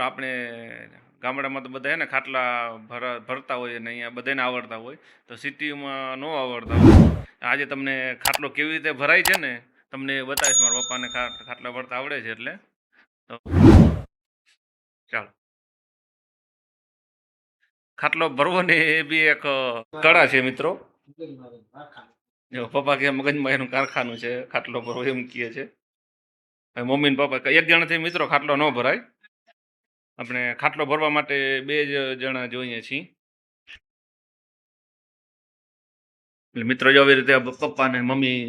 આપણે ગામડામાં તો બધા હે ને ખાટલા ભરતા હોય અને અહીંયા બધાને આવડતા હોય, તો સિટીમાં ન આવડતા હોય. આજે તમને ખાટલો કેવી રીતે ભરાય છે ને તમને બતાવીશ. મારા પપ્પાને ખાટલા ભરતા આવડે છે, એટલે તો ચાલો. ખાટલો ભરવો ને એ બી એક કળા છે મિત્રો. જો પપ્પા કે મગજમાં એનું કારખાનું છે, ખાટલો ભરવો એમ કહે છે. મમ્મી ને પપ્પા એક જણાથી મિત્રો ખાટલો ન ભરાય. આપણે ખાટલો ભરવા માટે 2 જણા જોઈએ છીએ. એટલે મિત્રો જો આવી રીતે પપ્પા ને મમ્મી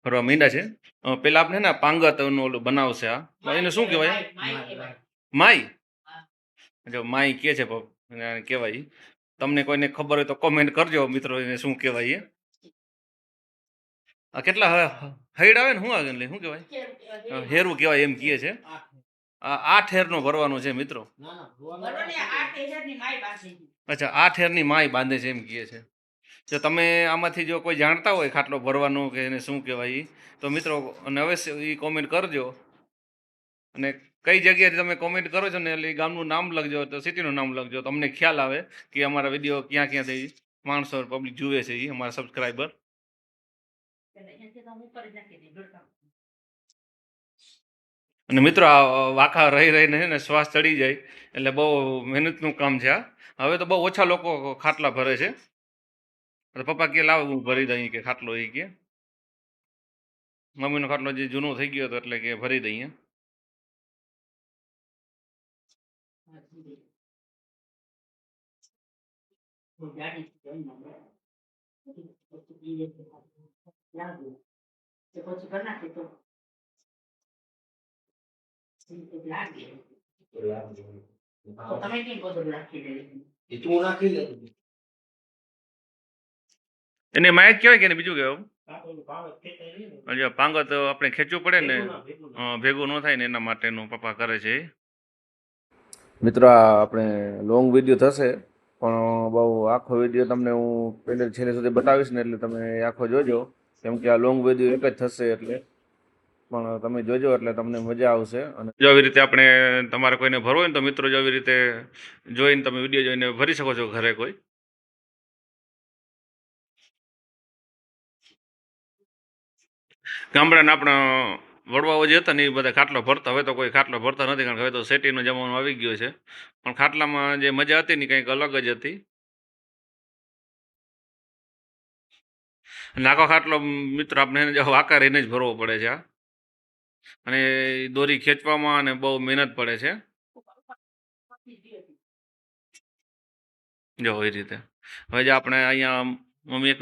ભરવા માંડ્યા છે. પેલા આપણે ને પાંગતનું ઓલું બનાવશે. આ એને શું કહેવાય? માઈ. જો માઈ કે છે કહેવાય. તમને કોઈને ખબર હોય તો કોમેન્ટ કરજો મિત્રો, એને શું કહેવાય. આ કેટલા હૈડ આવે ને શું આવે એટલે શું કહેવાય? હેરું કહેવાય એમ કહે છે. 8 હેરનો ભરવાનો છે મિત્રો. અચ્છા, 8 હેરની માય બાંધે છે એમ કહે છે. જો તમે આમાંથી જો કોઈ જાણતા હોય ખાટલો ભરવાનો કે એને શું કહેવાય તો મિત્રો અને અવશ્ય એ કોમેન્ટ કરજો. અને કઈ જગ્યાએ તમે કોમેન્ટ કરો છો ને એટલે ગામનું નામ લખજો, તો સિટીનું નામ લખજો, તમને ખ્યાલ આવે કે અમારા વિડીયો ક્યાં ક્યાંથી માણસો પબ્લિક જુએ છે, એ અમારા સબસ્ક્રાઈબર. અને મિત્રો આ વાંકા રહીને છે ને શ્વાસ ચડી જાય, એટલે બહુ મહેનતનું કામ છે આ. હવે તો બહુ ઓછા લોકો ખાટલા ભરે છે. પપ્પા કે લાવ હું ભરી દઈ કે ખાટલો, એ કે મમ્મીનો ખાટલો જે જૂનો થઈ ગયો હતો એટલે કે ભરી દઈએ. એને માયક કહેવાય કે બીજું કહેવાય? પાંગત આપણે ખેંચવું પડે ને ભેગું ન થાય ને એના માટેનું પપ્પા કરે છે. મિત્રો આ આપણે લોંગ વિડીયો થશે, પણ બહુ આખો વિડીયો તમને હું પહેલે છેલ્લે સુધી બતાવીશ ને, એટલે તમે આખો જોજો. કેમ કે આ લોંગ વિડીયો એક જ થશે, એટલે પણ તમે જોજો એટલે તમને મજા આવશે. અને જો આવી રીતે આપણે તમારે કોઈને ભરવો હોય ને તો મિત્રો જો આવી રીતે જોઈને તમે વિડીયો જોઈને ભરી શકો છો ઘરે. કોઈ ગામડાના આપણા વડવાઓ જે હતા ને એ બધા ખાટલો ભરતા. હવે તો કોઈ ખાટલો ભરતા નથી, કારણ કે હવે તો સેટીનો જમાનો આવી ગયો છે. પણ ખાટલામાં જે મજા હતી ને કંઈક અલગ જ હતી. નાખો ખાટલો મિત્રો આપણે વાંકા રહીને જ ભરવો પડે છે. અને દોરી ખેંચવામાં અને બહુ મહેનત પડે છે. જો એ રીતે હવે જે આપણે અહીંયા મમ્મી એક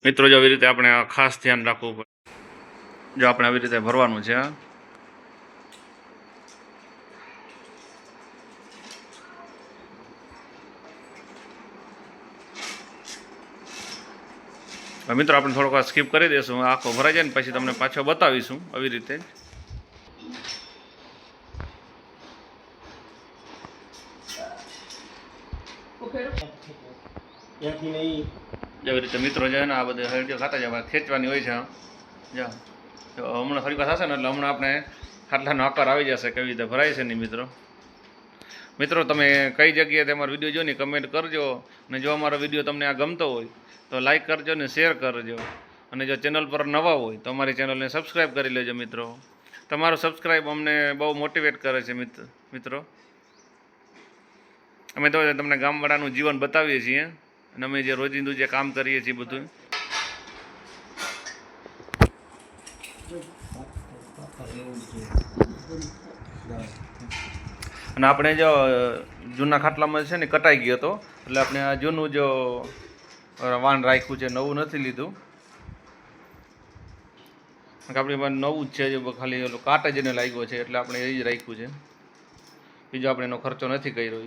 મિત્રો જો આવી રીતે આપણે ખાસ ધ્યાન રાખવું પડે. જો આપણે આવી રીતે ભરવાનું છે. મિત્રો આપણે થોડોક સ્કીપ કરી દઈશું, આખો ભરાઈ જાય ને પછી તમને પાછો બતાવીશું આવી રીતે. એવી રીતે મિત્રો છે ને આ બધી હળદીઓ ખાતા જાય, ખેંચવાની હોય છે. જો હમણાં ફરી વાર થશે ને એટલે હમણાં આપણે ખાટલાનો આકાર આવી જશે કેવી રીતે ભરાય છે ને મિત્રો તમે કઈ જગ્યાએ તમારો વિડીયો જોઈને કમેન્ટ કરજો. અને જો અમારો વિડીયો તમને આ ગમતો હોય તો લાઈક કરજો ને શેર કરજો. અને જો ચેનલ પર નવા હોય તો અમારી ચેનલને સબસ્ક્રાઈબ કરી લેજો મિત્રો. તમારો સબસ્ક્રાઈબ અમને બહુ મોટિવેટ કરે છે મિત્રો. અમે તો તમને ગામવાળાનું જીવન બતાવીએ છીએ, અને અમે જે રોજિંદુ જે કામ કરીએ છીએ બધું. અને આપણે જો જૂના ખાટલામાં છે ને કટાઈ ગયો હતો, એટલે આપણે આ જૂનું જો વાન રાખ્યું છે, નવું નથી લીધું. આપણી પાસે નવું જ છે, જે ખાલી ઓલો કાંટ જ એને લાગ્યો છે એટલે આપણે એ જ રાખ્યું છે. બીજો આપણે એનો ખર્ચો નથી કર્યો.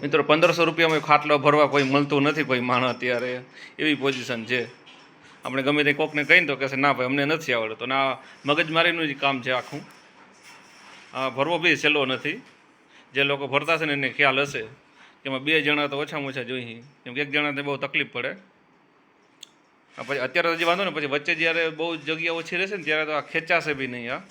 મિત્રો 1500 રૂપિયામાં ખાટલો ભરવા કોઈ મળતું નથી, કોઈ માણસ અત્યારે એવી પોઝિશન છે. આપણે ગમે તે કોકને કહીને તો કહેશે ના ભાઈ અમને નથી આવડતો. ના, મગજમારીનું જ કામ છે આખું. ભરવો બી સહેલો નથી. જે લોકો ભરતા છે ને એને ખ્યાલ હશે કે એમાં 2 જણા તો ઓછામાં ઓછા જોઈએ, કેમ કે 1 જણાને બહુ તકલીફ પડે. પછી અત્યારે હજી વાંધો ને, પછી વચ્ચે જ્યારે બહુ જગ્યા ઓછી રહેશે ને ત્યારે તો આ ખેંચાશે બી નહીં.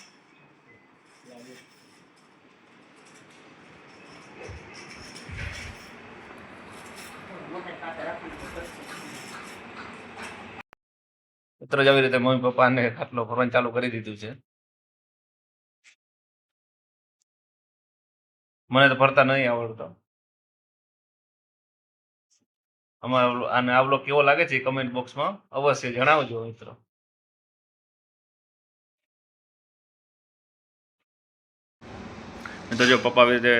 મિત્ર જ આવી રીતે મમ્મી પપ્પાને ખાટલો ભરવાનું ચાલુ કરી દીધું છે. મને તો ભરતા નહીં આવડતો. આને આ બ્લોગ કેવો લાગે છે કમેન્ટ બોક્સમાં અવશ્ય જણાવજો મિત્રો. તો જો પપ્પા આવી રીતે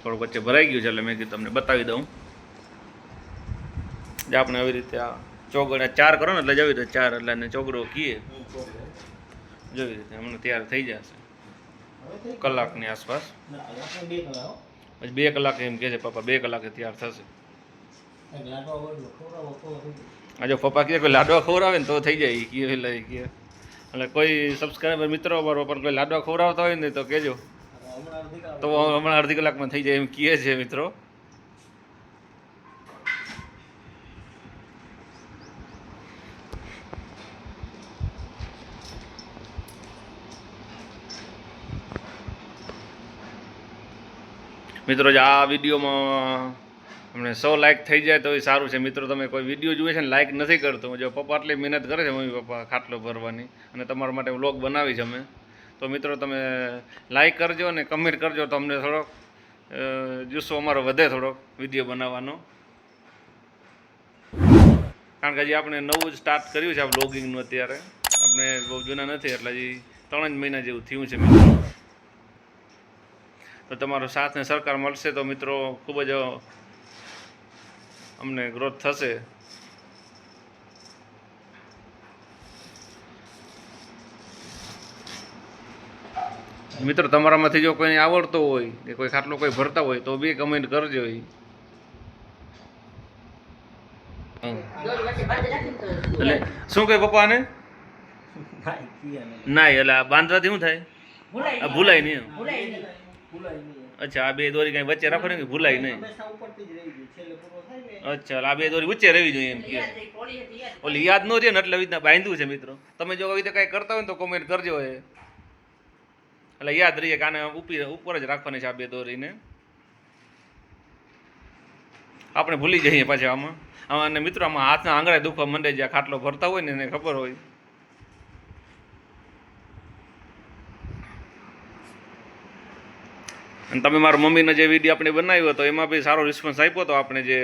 થોડુંક વચ્ચે ભરાઈ ગયું છે એટલે મેં કીધું તમને બતાવી દઉં. જે આપણે આવી રીતે આ ચોગડા 4 કરો ને એટલે જવી રીતે 4 એટલે એને ચોગડો કીએ જેવી રીતે હમણાં તૈયાર થઈ જશે કલાકની આસપાસ. પછી 2 કલાક એમ કહે છે પપ્પા, 2 કલાકે તૈયાર થશે. આ જો પપ્પા કહે કોઈ લાડવા ખવડાવે ને તો થઈ જાય એ કહે, એટલે કોઈ સબસ્ક્રાઈબર મિત્રો પર કોઈ લાડવા ખવડાવતા હોય ને તો કહેજો, તો હમણાં અડધી કલાકમાં થઈ જાય એમ કહે છે મિત્રો. મિત્રો આ વિડીયોમાં અમને 100 લાઇક થઈ જાય તો એ સારું છે. મિત્રો તમે કોઈ વિડીયો જુએ છે ને લાઇક નથી કરતો, જો પપ્પા આટલી મહેનત કરે છે મમ્મી પપ્પા ખાટલો ભરવાની, અને તમારા માટે વ્લોગ બનાવી છે અમે, તો મિત્રો તમે લાઇક કરજો અને કમેન્ટ કરજો તો અમને થોડોક જુસ્સો અમારો વધે થોડોક વિડીયો બનાવવાનો. કારણ કે હજી આપણે નવું જ સ્ટાર્ટ કર્યું છે આ વ્લોગિંગનું. અત્યારે આપણે બહુ જૂના નથી એટલે હજી 3 જ મહિના જેવું થયું છે મિત્રો. તો તમારો સાથ ને સહકાર મળશે તો મિત્રો ખૂબ જ અમને ગ્રોથ થશે. મિત્રો તમારામાંથી જો કોઈ આવડતો હોય કે કોઈ ખાટલો કોઈ ભરતા હોય તો બી કમેન્ટ કરજો. એટલે શું કહે પપ્પાને? ના એટલે બાંધવાથી શું થાય? ભૂલાય નહીં. અચ્છા, આ 2 દોરી કઈ વચ્ચે રાખો ને કે ભૂલાય નહીં. અચ્છા, આ 2 દોરી વચ્ચે રહેવી જોઈએ એમ કે ઓલી યાદ ન રહે ને એટલે રીતના બાંધ્યું છે મિત્રો. તમે જો આવી રીતે કાંઈ કરતા હોય ને તો કોમેન્ટ કરજો એટલે યાદ રહીએ કે આને ઉપર જ રાખવાની છે આ 2 દોરીને. આપણે ભૂલી જઈએ પાછા આમાં. અને મિત્રો આમાં હાથના આંગળા દુખવા માંડે, જ્યાં ખાટલો ભરતા હોય ને એને ખબર હોય. અને તમે મારા મમ્મીનો જે વિડીયો આપણે બનાવ્યો હતો એમાં બી સારો રિસ્પોન્સ આપ્યો હતો. આપણે જે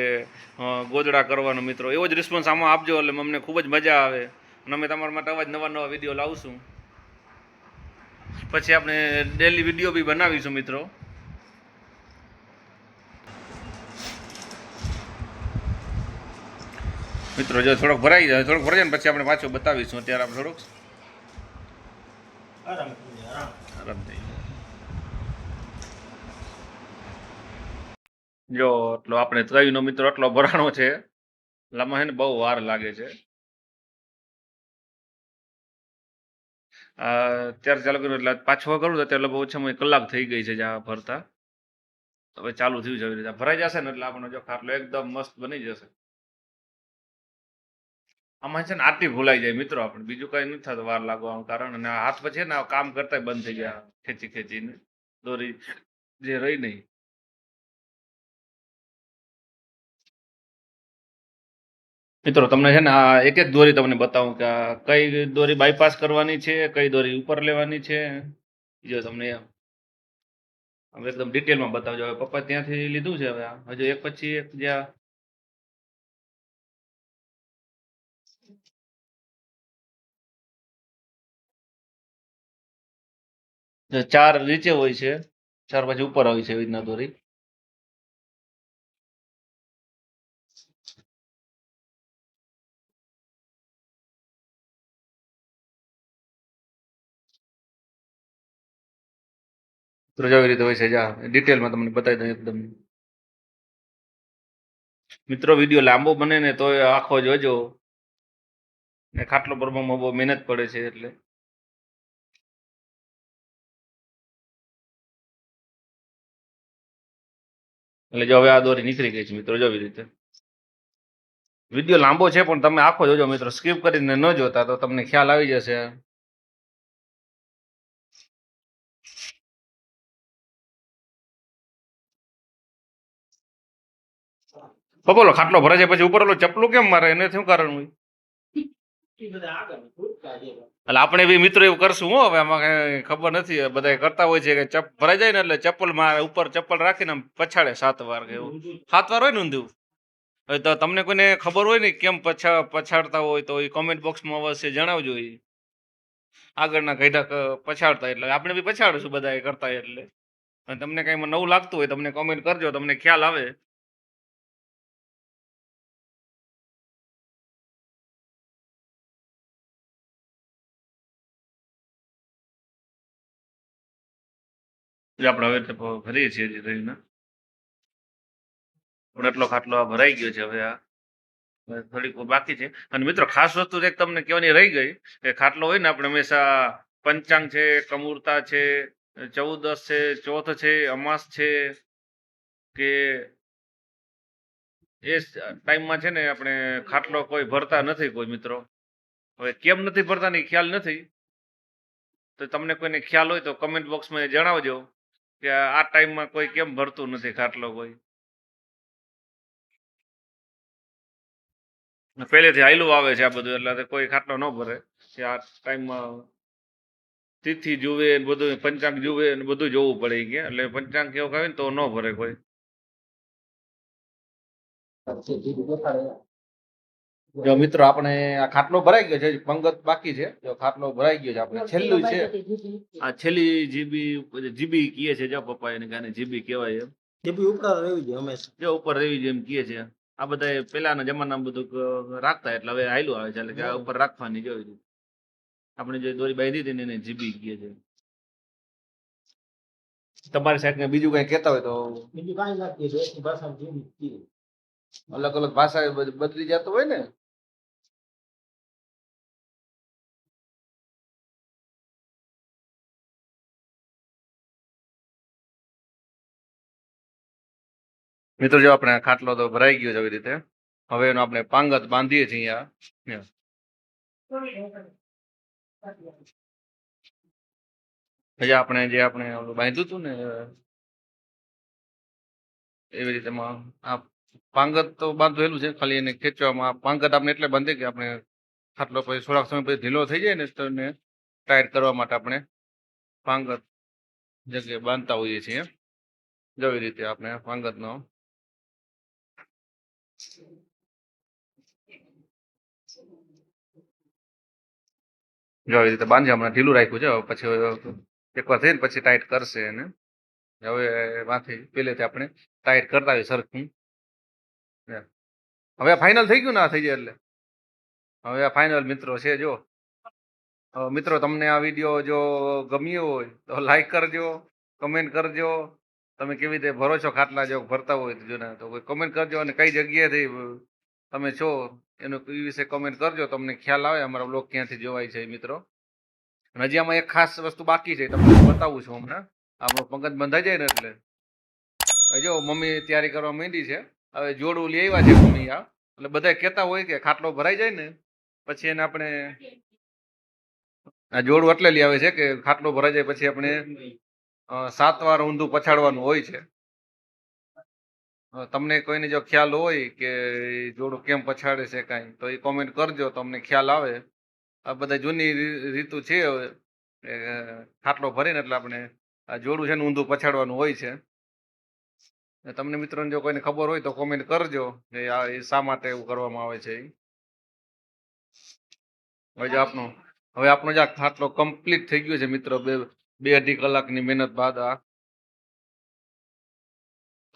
ગોદડા કરવાનો મિત્રો, એવો જ રિસ્પોન્સ આમાં આપજો એટલે અમને ખૂબ જ મજા આવે અને અમે તમારા માટે આવા જ નવા વિડીયો લાવશું. પછી આપણે ડેલી વિડીયો બી બનાવીશું મિત્રો. મિત્રો જો થોડોક ભરાઈ જાય, થોડોક ભરાઈ જાય ને પછી આપણે પાછું બતાવીશું. અત્યારે આપણે થોડુંક આરામ થઈ જાય. જો એટલો આપણે ત્રયનો મિત્રો એટલો ભરાણો છે, લાંબા છે ને બહુ વાર લાગે છે. અત્યારે ચાલુ કર્યું એટલે પાછો કરું તો અત્યારે બહુ ઓછામાં કલાક થઈ ગઈ છે જ્યાં ભરતા. હવે ચાલુ થયું છે આવી રીતે ભરાઈ જશે ને એટલે આપણને જો ખાટલો એકદમ મસ્ત બની જશે. આમાં છે ને આટલી ભૂલાઈ જાય મિત્રો, આપણે બીજું કઈ નથી થતું વાર લાગવાનું કારણ. અને હાથ પછી ને કામ કરતા બંધ થઈ ગયા ખેંચીને દોરી જે રહી નહીં. મિત્રો તમને છે ને આ એક દોરી તમને બતાવું કે કઈ દોરી બાયપાસ કરવાની છે, કઈ દોરી ઉપર લેવાની છે. જો તમને હવે એકદમ ડિટેલમાં બતાવજો. હવે પપ્પા ત્યાંથી લીધું છે, હવે હજુ એક પછી એક જ્યાં 4 નીચે હોય છે, 4 પછી ઉપર હોય છે એવી રીતના દોરી. મિત્રો જો આવી રીતે હોય છે, જા ડિટેલમાં તમને બતાવી દઉં એકદમ. મિત્રો વિડીયો લાંબો બને ને તો આખો જોજો, ને ખાટલો ભરવામાં બહુ મહેનત પડે છે એટલે જો હવે આ દોરી નીકળી ગઈ છે મિત્રો, જો આવી રીતે. વિડીયો લાંબો છે પણ તમે આખો જોજો મિત્રો, સ્કીપ કરીને ન જોતા તો તમને ખ્યાલ આવી જશે. બોલો ખાટલો ભરાય છે પછી ઉપર ઓલો ચપલું કેમ મારે, એને શું કારણ હોય? એટલે આપણે બી મિત્રો એવું કરશું હો, હવે આમાં કઈ ખબર નથી, બધા કરતા હોય છે કે ભરાઈ જાય ને એટલે ચપ્પલ મારે ઉપર ચપ્પલ રાખીને પછાડે 7 વાર કે એવું 7 વાર હોય ને ઊંધું. હવે તો તમને કોઈને ખબર હોય ને કેમ પછાડતા હોય તો એ કોમેન્ટ બોક્સમાં અવશ્ય જણાવજો. એ આગળના ગઈઢા પછાડતા એટલે આપણે બી પછાડશું બધા એ કરતા એટલે. અને તમને કઈ નવું લાગતું હોય તમને કોમેન્ટ કરજો, તમને ખ્યાલ આવે. આપણે હવે ભરીએ છીએ હજી રહીને, પણ એટલો ખાટલો ભરાઈ ગયો છે. હવે આ થોડીક બાકી છે. અને મિત્રો ખાસ વસ્તુ એક તમને કહેવાની રહી ગઈ કે ખાટલો હોય ને આપણે હંમેશા પંચાંગ છે, કમૂરતા છે, 14 છે, ચોથ છે, અમાસ છે કે એ ટાઈમમાં છે ને આપણે ખાટલો કોઈ ભરતા નથી કોઈ મિત્રો. હવે કેમ નથી ભરતા ની ખ્યાલ નથી, તો તમને કોઈને ખ્યાલ હોય તો કમેન્ટ બોક્સમાં જણાવજો કે આ ટાઈમમાં કોઈ કેમ ભરતું નથી ખાટલો કોઈ. પહેલેથી હાયલું આવે છે આ બધું, એટલે કોઈ ખાટલો ન ભરે કે આ ટાઈમમાં તિથિ જુએ બધું, પંચાંગ જુએ ને બધું જોવું પડે કે, એટલે પંચાંગ કેવું આવે ને તો ન ભરે કોઈ. જો મિત્રો આપણે આ ખાટલો ભરાઈ ગયો છે, પંગત બાકી છે. જો ખાટલો ભરાઈ ગયો છે આપણે છેલ્લું છે, આ છેલ્લી જીબી કીએ છે. જો પપ્પા એને ગાને જીબી કહેવાય એમ, જીબી ઉપર રહેવી જોઈએ હંમેશા, જો ઉપર રહેવી જોઈએ એમ કીએ છે. આ બધા પેલાના જમાનામાં બધું રાખતા એટલે હવે હાયલું આવે છે, એટલે કે આ ઉપર રાખવાની જોઈ. આપણે જે દોરી બાંધી હતી ને એને જીબી કીએ છે. તમારી સાઈડ ને બીજું કઈ કહેતા હોય તો? બીજું કઈ નથી, દેશની ભાષામાં જીબી કીએ. અલગ અલગ ભાષા બદલી જતો હોય ને. મિત્રો જો આપણે ખાટલો તો ભરાઈ ગયો છે આવી રીતે. હવે એનો આપણે પાંગત બાંધીએ છીએ અહીંયા. હજી આપણે જે આપણે બાંધ્યું હતું ને એવી રીતે આ પાંગત તો બાંધેલું છે, ખાલી એને ખેંચવામાં પાંગત આપણે એટલે બાંધે કે આપણે ખાટલો પછી થોડાક સમય પછી ઢીલો થઈ જાય ને તો એને ટાઈટ કરવા માટે આપણે પાંગત જગ્યાએ બાંધતા હોઈએ છીએ. જો એવી રીતે આપણે પાંગતનો જો આવી રીતે બાંધી હમણાં ઢીલું રાખ્યું છે. પછી એકવાર થઈને પછી ટાઈટ કરશે એને. હવે માંથી પહેલેથી આપણે ટાઈટ કરતા હોય સરખું. હવે ફાઇનલ થઈ ગયું ને આ થઈ જાય એટલે હવે આ ફાઇનલ મિત્રો છે. જો મિત્રો તમને આ વિડીયો જો ગમ્યો હોય તો લાઈક કરજો, કમેન્ટ કરજો. તમે કેવી રીતે ભરો છો ખાટલા, જો ભરતા હોય તો કોઈ કમેન્ટ કરજો, અને કઈ જગ્યાએથી તમે છો એનું એ વિશે કમેન્ટ કરજો, તમને ખ્યાલ આવે અમારા બ્લોગ ક્યાંથી જોવાય છે મિત્રો. હજી આમાં એક ખાસ વસ્તુ બાકી છે, તમને બતાવું છું હમણાં. આપણો પંગત બંધાઈ જાય ને એટલે જો મમ્મી તૈયારી કરવા માંડી છે. હવે જોડું લઈ આવ્યા છે મમ્મી આ, એટલે બધા કહેતા હોય કે ખાટલો ભરાઈ જાય ને પછી એને આપણે આ જોડું એટલે લઈ આવે છે કે ખાટલો ભરાઈ જાય પછી આપણે 7 વાર ઊંધું પછાડવાનું હોય છે. તમને કોઈને જો ખ્યાલ હોય કે જોડું કેમ પછાડે છે કાંઈ, તો એ કોમેન્ટ કરજો, તમને ખ્યાલ આવે. આ બધા જૂની રીતુ છે. ખાટલો ભરીને એટલે આપણે આ જોડું છે ને ઊંધું પછાડવાનું હોય છે. તમને મિત્રોને જો કોઈને ખબર હોય તો કોમેન્ટ કરજો કે આ એ શા માટે એવું કરવામાં આવે છે. હવે આપણો જે ખાટલો કમ્પ્લીટ થઈ ગયો છે મિત્રો, 2-2.5 કલાકની મહેનત બાદ. આ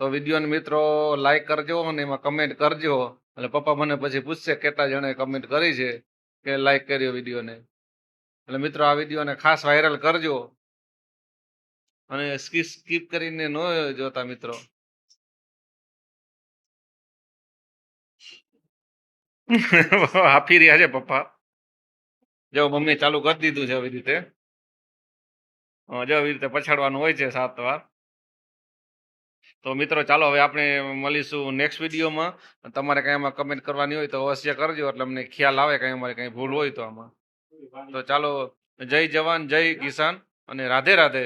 તો વિડીયોને મિત્રો લાઈક કરજો અને એમાં કમેન્ટ કરજો. એટલે પપ્પા મને પછી પૂછશે કેટલા જણે કમેન્ટ કરી છે કે લાઈક કર્યો વિડીયોને. એટલે મિત્રો આ વિડીયોને ખાસ વાયરલ કરજો અને સ્કીપ કરીને ન જોતા મિત્રો. આપી રહ્યા છે પપ્પા. જો મમ્મી ચાલુ કરી દીધું છે આવી રીતે. જો આવી રીતે પછાડવાનું હોય છે 7 વાર. તો મિત્રો ચાલો હવે આપણે મળીશું નેક્સ્ટ વિડીયોમાં. તમારે કંઈ આમાં કમેન્ટ કરવાની હોય તો અવશ્ય કરજો, એટલે અમને ખ્યાલ આવે કંઈ અમારે કંઈ ભૂલ હોય તો આમાં. તો ચાલો, જય જવાન જય કિસાન અને રાધે રાધે.